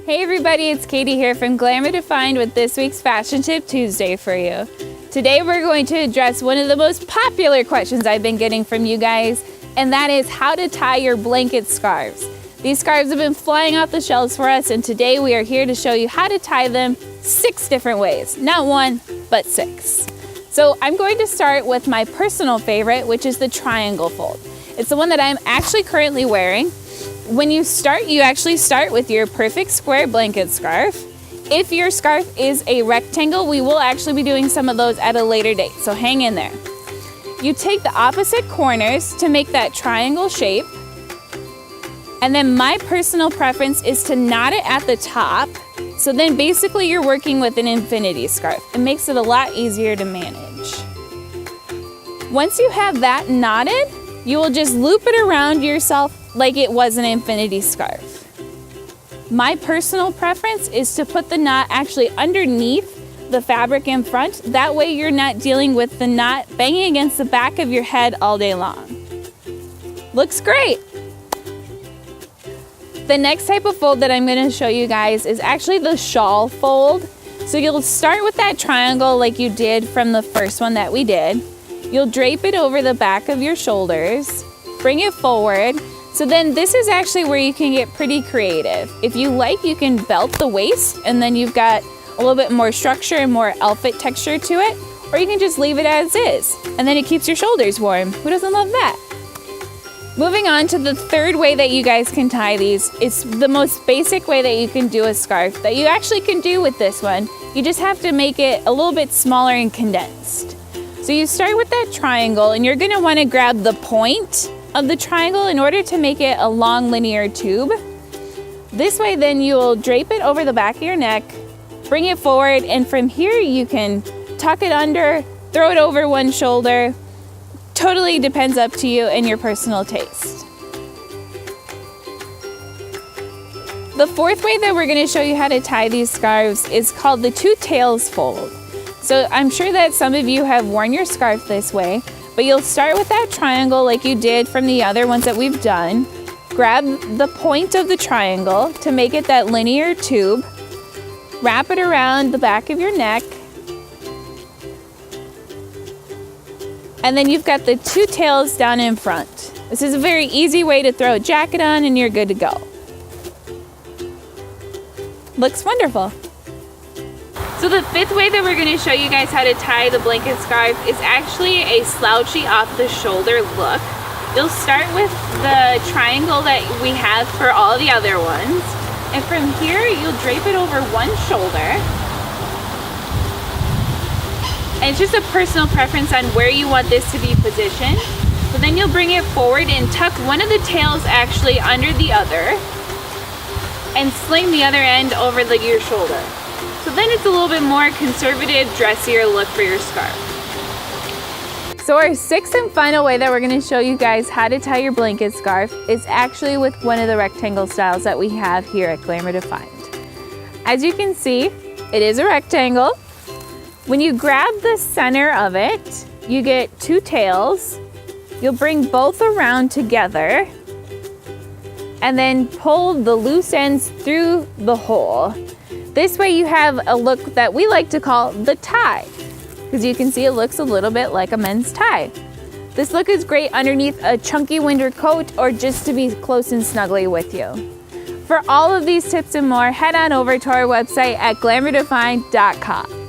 Hey everybody, it's Katie here from Glamour Defined with this week's Fashion Tip Tuesday for you. Today we're going to address one of the most popular questions I've been getting from you guys, and that is how to tie your blanket scarves. These scarves have been flying off the shelves for us, and today we are here to show you how to tie them 6 different ways. Not 1, but 6. So I'm going to start with my personal favorite, which is the triangle fold. It's the one that I'm actually currently wearing. When you start, you actually start with your perfect square blanket scarf. If your scarf is a rectangle, we will actually be doing some of those at a later date, so hang in there. You take the opposite corners to make that triangle shape. And then my personal preference is to knot it at the top. So then basically you're working with an infinity scarf. It makes it a lot easier to manage. Once you have that knotted, you will just loop it around yourself like it was an infinity scarf. My personal preference is to put the knot actually underneath the fabric in front. That way you're not dealing with the knot banging against the back of your head all day long. Looks great. The next type of fold that I'm going to show you guys is actually the shawl fold. So you'll start with that triangle like you did from the first one that we did. You'll drape it over the back of your shoulders, bring it forward. So then this is actually where you can get pretty creative. If you like, you can belt the waist and then you've got a little bit more structure and more outfit texture to it, or you can just leave it as is and then it keeps your shoulders warm. Who doesn't love that? Moving on to the third way that you guys can tie these. It's the most basic way that you can do a scarf that you actually can do with this one. You just have to make it a little bit smaller and condensed. So you start with that triangle and you're gonna wanna grab the point of the triangle in order to make it a long linear tube. This way then you'll drape it over the back of your neck, bring it forward, and from here you can tuck it under, throw it over one shoulder. Totally depends up to you and your personal taste. The fourth way that we're going to show you how to tie these scarves is called the 2 tails fold. So I'm sure that some of you have worn your scarf this way, but you'll start with that triangle like you did from the other ones that we've done. Grab the point of the triangle to make it that linear tube. Wrap it around the back of your neck. And then you've got the 2 tails down in front. This is a very easy way to throw a jacket on and you're good to go. Looks wonderful. So the 5th way that we're going to show you guys how to tie the blanket scarf is actually a slouchy off the shoulder look. You'll start with the triangle that we have for all the other ones. And from here, you'll drape it over one shoulder. And it's just a personal preference on where you want this to be positioned. So then you'll bring it forward and tuck one of the tails actually under the other and sling the other end over your shoulder. So then it's a little bit more conservative, dressier look for your scarf. So our 6th and final way that we're going to show you guys how to tie your blanket scarf is actually with one of the rectangle styles that we have here at Glamour Defined. As you can see, it is a rectangle. When you grab the center of it, you get 2 tails. You'll bring both around together and then pull the loose ends through the hole. This way you have a look that we like to call the tie, because you can see it looks a little bit like a men's tie. This look is great underneath a chunky winter coat or just to be close and snuggly with you. For all of these tips and more, head on over to our website at glamourdefined.com.